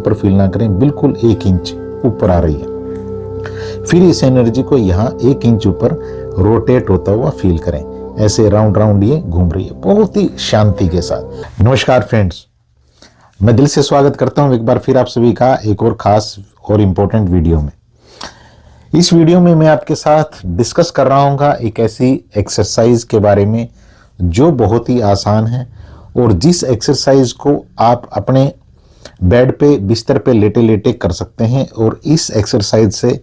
ऊपर फील ना करें, बिल्कुल 1 इंच ऊपर आ रही है। फिर इस एनर्जी को यहाँ 1 इंच ऊपर रोटेट होता हुआ फील करें। ऐसे राउंड राउंड ये घूम रही है बहुत ही शांति के साथ। नमस्कार फ्रेंड्स, मैं दिल से स्वागत करता हूं एक बार फिर आप सभी का एक और खास और इम्पोर्टेंट वीडियो में। इस वीडियो में मैं आपके साथ डिस्कस कर रहा हूँ एक ऐसी एक्सरसाइज के बारे में जो बहुत ही आसान है और जिस एक्सरसाइज को आप अपने बेड पे बिस्तर पे लेटे लेटे कर सकते हैं। और इस एक्सरसाइज से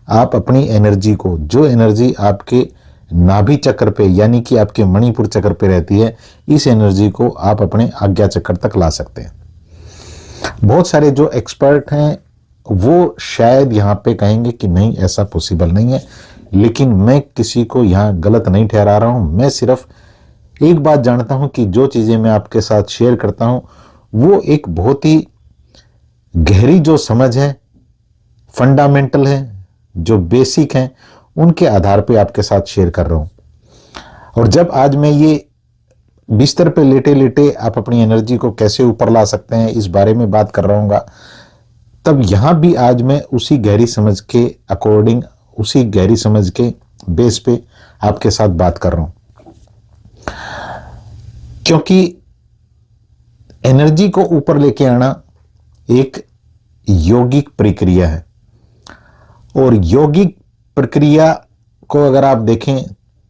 आप अपनी एनर्जी को, जो एनर्जी आपके नाभि चक्र पे यानी कि आपके मणिपुर चक्र पे रहती है, इस एनर्जी को आप अपने आज्ञा चक्र तक ला सकते हैं। बहुत सारे जो एक्सपर्ट हैं वो शायद यहाँ पे कहेंगे कि नहीं, ऐसा पॉसिबल नहीं है, लेकिन मैं किसी को यहाँ गलत नहीं ठहरा रहा हूँ। मैं सिर्फ एक बात जानता हूँ कि जो चीज़ें मैं आपके साथ शेयर करता हूँ वो एक बहुत ही गहरी जो समझ है, फंडामेंटल है, जो बेसिक है, उनके आधार पे आपके साथ शेयर कर रहा हूँ। और जब आज मैं ये बिस्तर पे लेटे लेटे आप अपनी एनर्जी को कैसे ऊपर ला सकते हैं इस बारे में बात कर रहा हूँ, तब यहाँ भी आज मैं उसी गहरी समझ के अकॉर्डिंग, उसी गहरी समझ के बेस पे आपके साथ बात कर रहा हूँ। क्योंकि एनर्जी को ऊपर लेके आना एक यौगिक प्रक्रिया है और यौगिक प्रक्रिया को अगर आप देखें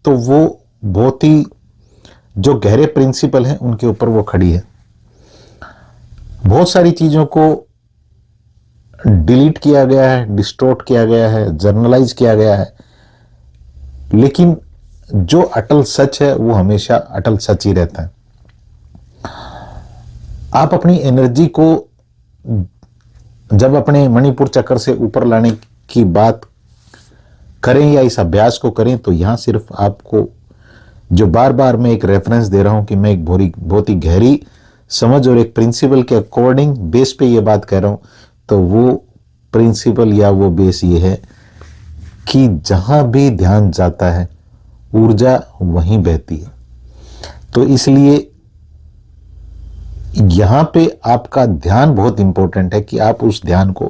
तो वो बहुत ही जो गहरे प्रिंसिपल हैं उनके ऊपर वो खड़ी है। बहुत सारी चीज़ों को डिलीट किया गया है, डिस्टोर्ट किया गया है, जर्नलाइज किया गया है, लेकिन जो अटल सच है वो हमेशा अटल सच ही रहता है। आप अपनी एनर्जी को जब अपने मणिपुर चक्र से ऊपर लाने की बात करें या इस अभ्यास को करें तो यहां सिर्फ आपको, जो बार बार मैं एक रेफरेंस दे रहा हूं कि मैं एक बहुत ही गहरी समझ और एक प्रिंसिपल के अकॉर्डिंग बेस पे ये बात कह रहा हूं, तो वो प्रिंसिपल या वो बेस ये है कि जहां भी ध्यान जाता है ऊर्जा वहीं बहती है। तो इसलिए यहां पे आपका ध्यान बहुत इंपॉर्टेंट है कि आप उस ध्यान को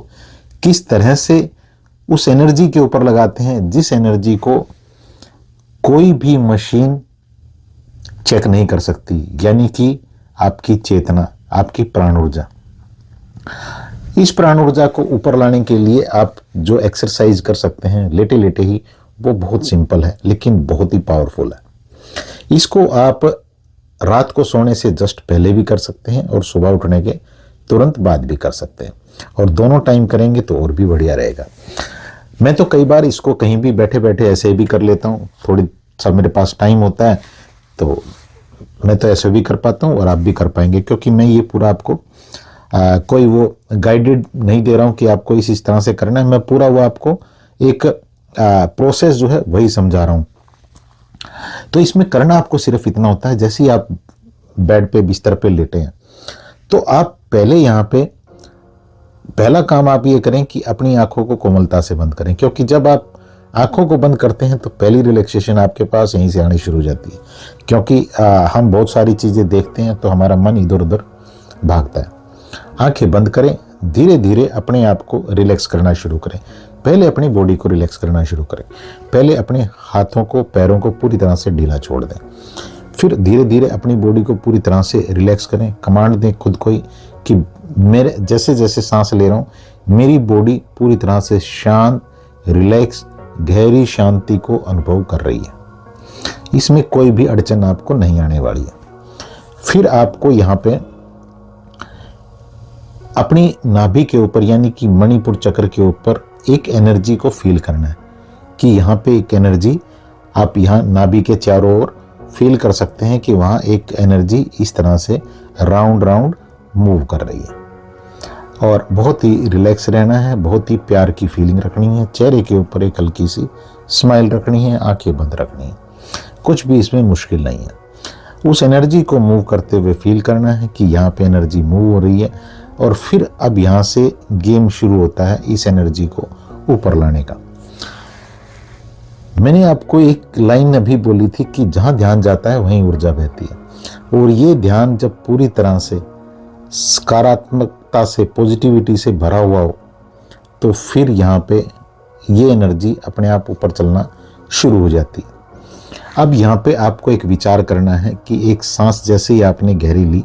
किस तरह से उस एनर्जी के ऊपर लगाते हैं जिस एनर्जी को कोई भी मशीन चेक नहीं कर सकती, यानी कि आपकी चेतना, आपकी प्राण ऊर्जा। इस प्राण ऊर्जा को ऊपर लाने के लिए आप जो एक्सरसाइज कर सकते हैं लेटे लेटे ही, वो बहुत सिंपल है लेकिन बहुत ही पावरफुल है। इसको आप रात को सोने से जस्ट पहले भी कर सकते हैं और सुबह उठने के तुरंत बाद भी कर सकते हैं, और दोनों टाइम करेंगे तो और भी बढ़िया रहेगा। मैं तो कई बार इसको कहीं भी बैठे बैठे ऐसे भी कर लेता हूँ, थोड़ी सा मेरे पास टाइम होता है तो मैं तो ऐसे भी कर पाता हूँ और आप भी कर पाएंगे, क्योंकि मैं ये पूरा आपको कोई वो गाइडेड नहीं दे रहा हूँ कि आपको इस तरह से करना है। मैं पूरा वो आपको एक प्रोसेस जो है वही समझा रहा हूँ। तो इसमें करना आपको सिर्फ इतना होता है, जैसे ही आप बेड पे बिस्तर पे लेटे हैं तो आप पहले यहाँ पे पहला काम आप ये करें कि अपनी आंखों को कोमलता से बंद करें, क्योंकि जब आप आंखों को बंद करते हैं तो पहली रिलैक्सेशन आपके पास यहीं से आनी शुरू हो जाती है। क्योंकि हम बहुत सारी चीज़ें देखते हैं तो हमारा मन इधर उधर भागता है। आंखें बंद करें, धीरे धीरे अपने आप को रिलैक्स करना शुरू करें। पहले अपनी बॉडी को रिलैक्स करना शुरू करें। पहले अपने हाथों को, पैरों को पूरी तरह से ढीला छोड़ दें। फिर धीरे धीरे अपनी बॉडी को पूरी तरह से रिलैक्स करें। कमांड दें खुद को ही कि मेरे जैसे जैसे सांस ले रहा हूँ मेरी बॉडी पूरी तरह से शांत, रिलैक्स, गहरी शांति को अनुभव कर रही है। इसमें कोई भी अड़चन आपको नहीं आने वाली है। फिर आपको यहाँ पे अपनी नाभि के ऊपर यानी कि मणिपुर चक्र के ऊपर एक एनर्जी को फील करना है कि यहाँ पे एक एनर्जी, आप यहाँ नाभि के चारों ओर फील कर सकते हैं कि वहाँ एक एनर्जी इस तरह से राउंड राउंड मूव कर रही है। और बहुत ही रिलैक्स रहना है, बहुत ही प्यार की फीलिंग रखनी है, चेहरे के ऊपर एक हल्की सी स्माइल रखनी है, आंखें बंद रखनी है। कुछ भी इसमें मुश्किल नहीं है। उस एनर्जी को मूव करते हुए फील करना है कि यहाँ पे एनर्जी मूव हो रही है, और फिर अब यहाँ से गेम शुरू होता है इस एनर्जी को ऊपर लाने का। मैंने आपको एक लाइन अभी बोली थी कि जहाँ ध्यान जाता है वहीं ऊर्जा बहती है, और ये ध्यान जब पूरी तरह से सकारात्मक सकारात्मकता से, पॉजिटिविटी से भरा हुआ हो, तो फिर यहाँ पे ये एनर्जी अपने आप ऊपर चलना शुरू हो जाती है। अब यहाँ पे आपको एक विचार करना है कि एक सांस जैसे ही आपने गहरी ली,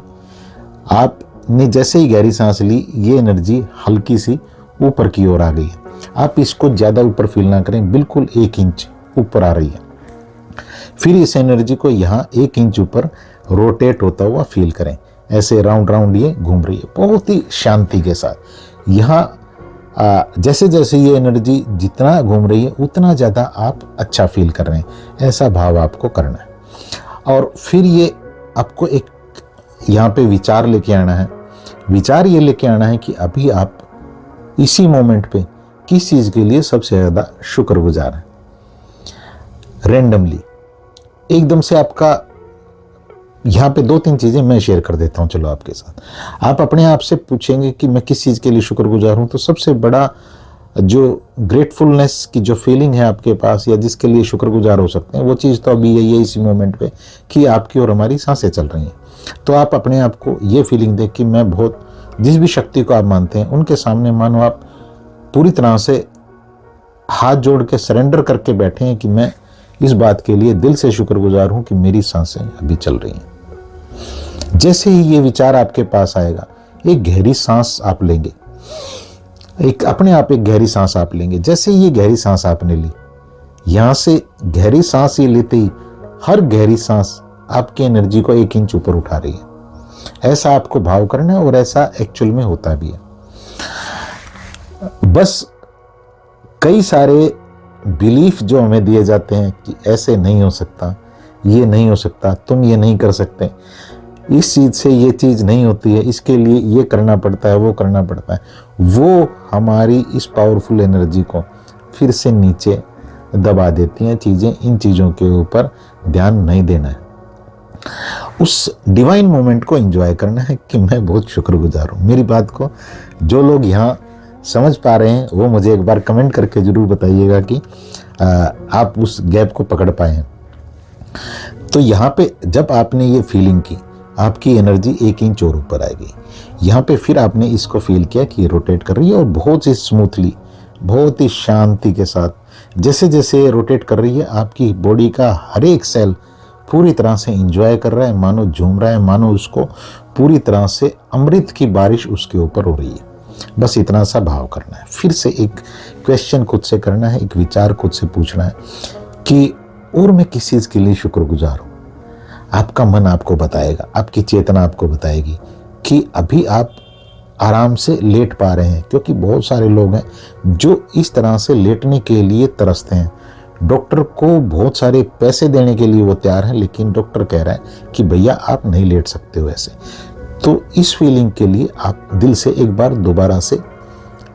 आपने जैसे ही गहरी सांस ली, ये एनर्जी हल्की सी ऊपर की ओर आ गई है। आप इसको ज़्यादा ऊपर फील ना करें, बिल्कुल 1 इंच ऊपर आ रही है। फिर इस एनर्जी को यहाँ 1 इंच ऊपर रोटेट होता हुआ फील करें। ऐसे राउंड राउंड ये घूम रही है बहुत ही शांति के साथ। यहाँ जैसे जैसे ये एनर्जी जितना घूम रही है उतना ज़्यादा आप अच्छा फील कर रहे हैं, ऐसा भाव आपको करना है। और फिर ये आपको एक यहाँ पे विचार लेके आना है। विचार ये लेके आना है कि अभी आप इसी मोमेंट पे किस चीज़ के लिए सबसे ज़्यादा शुक्रगुजार हैं। रैंडमली एकदम से आपका यहाँ पे 2-3 चीज़ें मैं शेयर कर देता हूँ, चलो आपके साथ। आप अपने आप से पूछेंगे कि मैं किस चीज़ के लिए शुक्रगुजार हूँ, तो सबसे बड़ा जो ग्रेटफुलनेस की जो फीलिंग है आपके पास, या जिसके लिए शुक्रगुजार हो सकते हैं, वो चीज़ तो अभी यही है इसी मोमेंट पे कि आपकी और हमारी सांसें चल रही हैं। तो आप अपने आप को ये फीलिंग दें कि मैं बहुत, जिस भी शक्ति को आप मानते हैं उनके सामने मानो आप पूरी तरह से हाथ जोड़ के सरेंडर करके बैठे हैं कि मैं इस बात के लिए दिल से शुक्रगुजार हूँ कि मेरी सांसें अभी चल रही हैं। जैसे ही ये विचार आपके पास आएगा, एक गहरी सांस आप लेंगे, एक अपने आप एक गहरी सांस आप लेंगे। जैसे ही ये गहरी सांस आपने ली, यहाँ से गहरी सांस ये लेते ही हर गहरी सांस आपकी एनर्जी को 1 इंच ऊपर उठा रही है। ऐसा आपको भाव करना है और ऐसा एक्चुअल में होता भी है। बस कई सारे बिलीफ जो हमें दिए जाते हैं कि ऐसे नहीं हो सकता, ये नहीं हो सकता, तुम ये नहीं कर सकते, इस चीज़ से ये चीज़ नहीं होती है, इसके लिए ये करना पड़ता है, वो करना पड़ता है, वो हमारी इस पावरफुल एनर्जी को फिर से नीचे दबा देती हैं चीज़ें। इन चीज़ों के ऊपर ध्यान नहीं देना है, उस डिवाइन मोमेंट को एंजॉय करना है कि मैं बहुत शुक्रगुजार हूँ। मेरी बात को जो लोग यहाँ समझ पा रहे हैं वो मुझे एक बार कमेंट करके ज़रूर बताइएगा कि आप उस गैप को पकड़ पाए हैं। तो यहाँ पे जब आपने ये फीलिंग की, आपकी एनर्जी 1 इंच और ऊपर आएगी। यहाँ पे फिर आपने इसको फील किया कि ये रोटेट कर रही है और बहुत ही स्मूथली, बहुत ही शांति के साथ जैसे जैसे रोटेट कर रही है, आपकी बॉडी का हर एक सेल पूरी तरह से एंजॉय कर रहा है, मानो झूम रहा है, मानो उसको पूरी तरह से अमृत की बारिश उसके ऊपर हो रही है। बस इतना सा भाव करना है। फिर से एक क्वेश्चन खुद से करना है, एक विचार खुद से पूछना है कि और मैं किस चीज़ के लिए शुक्रगुजार हूँ। आपका मन आपको बताएगा, आपकी चेतना आपको बताएगी कि अभी आप आराम से लेट पा रहे हैं, क्योंकि बहुत सारे लोग हैं जो इस तरह से लेटने के लिए तरसते हैं। डॉक्टर को बहुत सारे पैसे देने के लिए वो तैयार है, लेकिन डॉक्टर कह रहा है कि भैया आप नहीं लेट सकते हो ऐसे। तो इस फीलिंग के लिए आप दिल से एक बार दोबारा से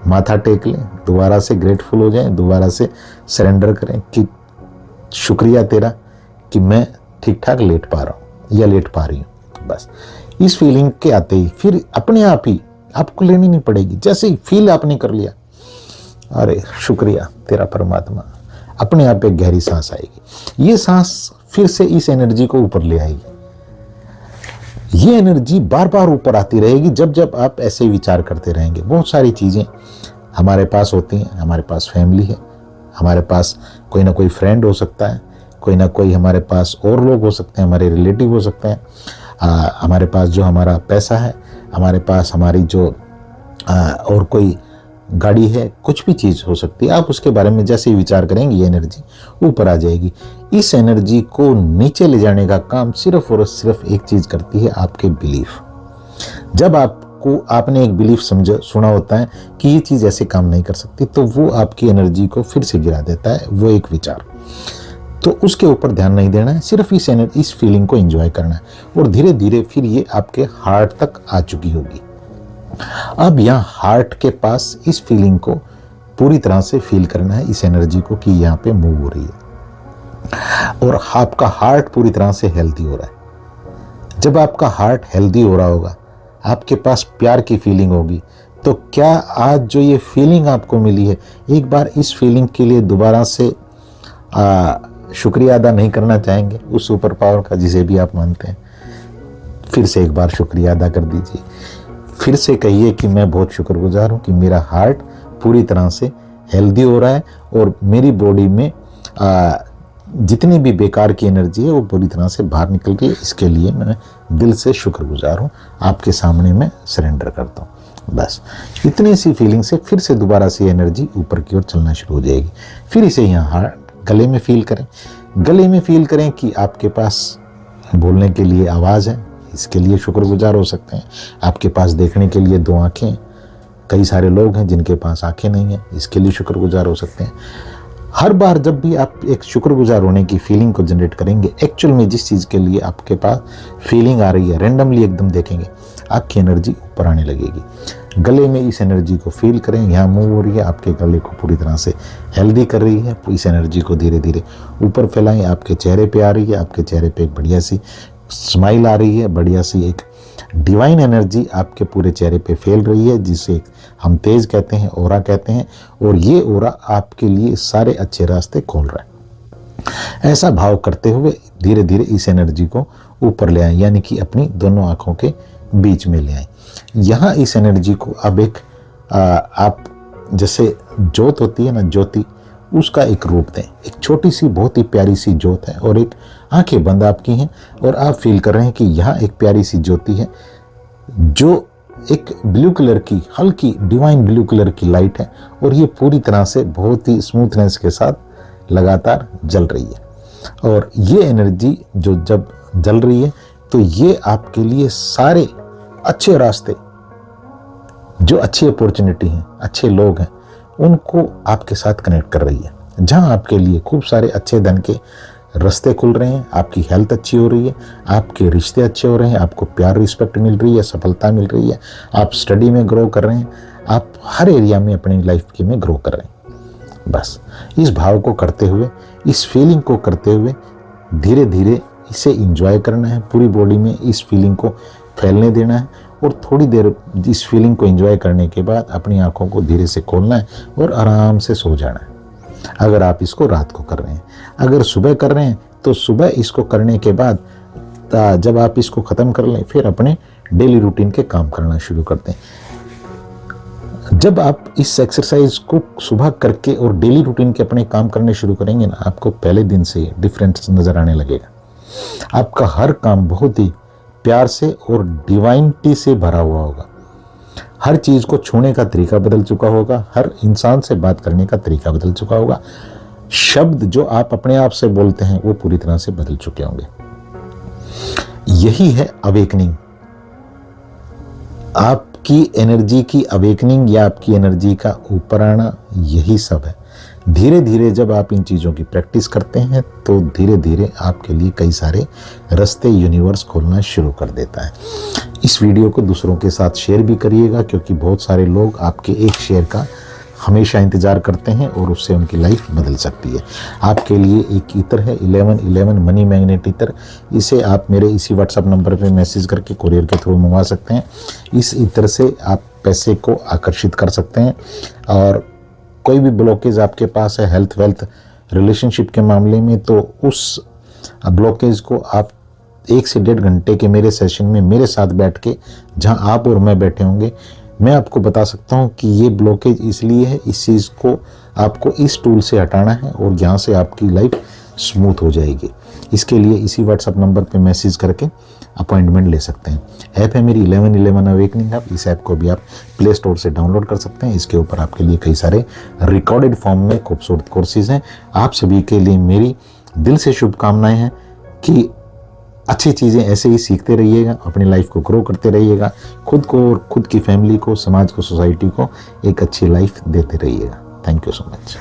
माथा टेक लें, दोबारा से ग्रेटफुल हो जाएं, दोबारा से सरेंडर करें कि शुक्रिया तेरा कि मैं ठीक ठाक लेट पा रहा हूँ या लेट पा रही हूँ। बस इस फीलिंग के आते ही फिर अपने आप ही आपको लेनी नहीं पड़ेगी। जैसे ही फील आपने कर लिया, अरे शुक्रिया तेरा परमात्मा, अपने आप एक गहरी सांस आएगी। ये सांस फिर से इस एनर्जी को ऊपर ले आएगी। ये एनर्जी बार बार ऊपर आती रहेगी जब जब आप ऐसे विचार करते रहेंगे। बहुत सारी चीज़ें हमारे पास होती हैं, हमारे पास फैमिली है, हमारे पास कोई ना कोई फ्रेंड हो सकता है, कोई ना कोई हमारे पास और लोग हो सकते हैं, हमारे रिलेटिव हो सकते हैं, हमारे पास जो हमारा पैसा है, हमारे पास हमारी जो और कोई गाड़ी है, कुछ भी चीज़ हो सकती है। आप उसके बारे में जैसे ही विचार करेंगे ये एनर्जी ऊपर आ जाएगी। इस एनर्जी को नीचे ले जाने का काम सिर्फ और सिर्फ एक चीज़ करती है, आपके बिलीफ। जब आपने एक बिलीफ सुना होता है कि ये चीज़ ऐसे काम नहीं कर सकती, तो वो आपकी एनर्जी को फिर से गिरा देता है, वो एक विचार। तो उसके ऊपर ध्यान नहीं देना है, सिर्फ इस फीलिंग को एंजॉय करना है और धीरे धीरे फिर ये आपके हार्ट तक आ चुकी होगी। अब यहाँ हार्ट के पास इस फीलिंग को पूरी तरह से फील करना है, इस एनर्जी को कि यहाँ पे मूव हो रही है और आपका हार्ट पूरी तरह से हेल्दी हो रहा है। जब आपका हार्ट हेल्दी हो रहा होगा, आपके पास प्यार की फीलिंग होगी, तो क्या आज जो ये फीलिंग आपको मिली है, एक बार इस फीलिंग के लिए दोबारा से शुक्रिया अदा नहीं करना चाहेंगे उस सुपर पावर का जिसे भी आप मानते हैं? फिर से एक बार शुक्रिया अदा कर दीजिए। फिर से कहिए कि मैं बहुत शुक्रगुजार हूँ कि मेरा हार्ट पूरी तरह से हेल्दी हो रहा है और मेरी बॉडी में जितनी भी बेकार की एनर्जी है वो पूरी तरह से बाहर निकल रही है। इसके लिए मैं दिल से शुक्रगुजार हूँ। आपके सामने मैं सरेंडर करता हूँ। बस इतनी सी फीलिंग से फिर से दोबारा से एनर्जी ऊपर की ओर चलना शुरू हो जाएगी। फिर इसे यहाँ गले में फील करें। गले में फील करें कि आपके पास बोलने के लिए आवाज़ है, इसके लिए शुक्रगुजार हो सकते हैं। आपके पास देखने के लिए 2 आँखें, कई सारे लोग हैं जिनके पास आँखें नहीं हैं, इसके लिए शुक्रगुजार हो सकते हैं। हर बार जब भी आप एक शुक्रगुजार होने की फीलिंग को जनरेट करेंगे, एक्चुअल में जिस चीज़ के लिए आपके पास फीलिंग आ रही है, रैंडमली एकदम देखेंगे, आपकी एनर्जी ऊपर आने लगेगी। गले में इस एनर्जी को फील करें। यहाँ मूव हो रही है, आपके गले को पूरी तरह से हेल्दी कर रही है। इस एनर्जी को धीरे धीरे ऊपर फैलाएं। आपके चेहरे पे आ रही है, आपके चेहरे पे एक बढ़िया सी स्माइल आ रही है, बढ़िया सी एक डिवाइन एनर्जी आपके पूरे चेहरे पे फैल रही है, जिसे हम तेज कहते हैं, ओरा कहते हैं। और ये ओरा आपके लिए सारे अच्छे रास्ते खोल रहा है। ऐसा भाव करते हुए धीरे धीरे इस एनर्जी को ऊपर ले आए, यानी कि अपनी दोनों आंखों के बीच में ले आए। यहाँ इस एनर्जी को अब एक आप जैसे ज्योत होती है ना, ज्योति, उसका एक रूप दें। एक छोटी सी बहुत ही प्यारी सी ज्योत है और एक आंखें बंद आपकी हैं और आप फील कर रहे हैं कि यहाँ एक प्यारी सी ज्योति है जो एक ब्लू कलर की, हल्की डिवाइन ब्लू कलर की लाइट है और ये पूरी तरह से बहुत ही स्मूथनेस के साथ लगातार जल रही है। और ये एनर्जी जो जब जल रही है तो ये आपके लिए सारे अच्छे रास्ते, जो अच्छी अपॉर्चुनिटी हैं, अच्छे लोग हैं, उनको आपके साथ कनेक्ट कर रही है। जहां आपके लिए खूब सारे अच्छे धन के रास्ते खुल रहे हैं, आपकी हेल्थ अच्छी हो रही है, आपके रिश्ते अच्छे हो रहे हैं, आपको प्यार रिस्पेक्ट मिल रही है, सफलता मिल रही है, आप स्टडी में ग्रो कर रहे हैं, आप हर एरिया में अपनी लाइफ के में ग्रो कर रहे हैं। बस इस भाव को करते हुए, इस फीलिंग को करते हुए धीरे धीरे इसे इंजॉय करना है। पूरी बॉडी में इस फीलिंग को फैलने देना है और थोड़ी देर इस फीलिंग को एंजॉय करने के बाद अपनी आंखों को धीरे से खोलना है और आराम से सो जाना है। अगर आप इसको रात को कर रहे हैं, अगर सुबह कर रहे हैं तो सुबह इसको करने के बाद जब आप इसको ख़त्म कर लें फिर अपने डेली रूटीन के काम करना शुरू करते हैं। जब आप इस एक्सरसाइज को सुबह करके और डेली रूटीन के अपने काम करने शुरू करेंगे ना, आपको पहले दिन से डिफरेंस नज़र आने लगेगा। आपका हर काम बहुत ही प्यार से और डिवाइनिटी से भरा हुआ होगा। हर चीज़ को छूने का तरीका बदल चुका होगा, हर इंसान से बात करने का तरीका बदल चुका होगा, शब्द जो आप अपने आप से बोलते हैं वो पूरी तरह से बदल चुके होंगे। यही है अवेकनिंग, आपकी एनर्जी की अवेकनिंग या आपकी एनर्जी का ऊपर आना, यही सब है। धीरे धीरे जब आप इन चीज़ों की प्रैक्टिस करते हैं तो धीरे धीरे आपके लिए कई सारे रास्ते यूनिवर्स खोलना शुरू कर देता है। इस वीडियो को दूसरों के साथ शेयर भी करिएगा, क्योंकि बहुत सारे लोग आपके एक शेयर का हमेशा इंतज़ार करते हैं और उससे उनकी लाइफ बदल सकती है। आपके लिए एक इत्र है 1111 मनी मैग्नेट इत्र। इसे आप मेरे इसी व्हाट्सएप नंबर पे मैसेज करके कुरियर के थ्रू मंगवा सकते हैं। इस इत्र से आप पैसे को आकर्षित कर सकते हैं और कोई भी ब्लॉकेज आपके पास है हेल्थ वेल्थ रिलेशनशिप के मामले में, तो उस ब्लॉकेज को आप 1 से 1.5 घंटे के मेरे सेशन में मेरे साथ बैठ के, जहां आप और मैं बैठे होंगे, मैं आपको बता सकता हूं कि ये ब्लॉकेज इसलिए है, इस चीज़ को आपको इस टूल से हटाना है और यहाँ से आपकी लाइफ स्मूथ हो जाएगी। इसके लिए इसी व्हाट्सएप नंबर पे मैसेज करके अपॉइंटमेंट ले सकते हैं। ऐप है मेरी 1111 अवेकनिंग ऐप। इस ऐप को भी आप प्ले स्टोर से डाउनलोड कर सकते हैं। इसके ऊपर आपके लिए कई सारे रिकॉर्डेड फॉर्म में खूबसूरत कोर्सेज हैं। आप सभी के लिए मेरी दिल से शुभकामनाएं हैं कि अच्छी चीज़ें ऐसे ही सीखते रहिएगा, अपनी लाइफ को ग्रो करते रहिएगा, खुद को और खुद की फैमिली को, समाज को, सोसाइटी को एक अच्छी लाइफ देते रहिएगा। Thank you so much.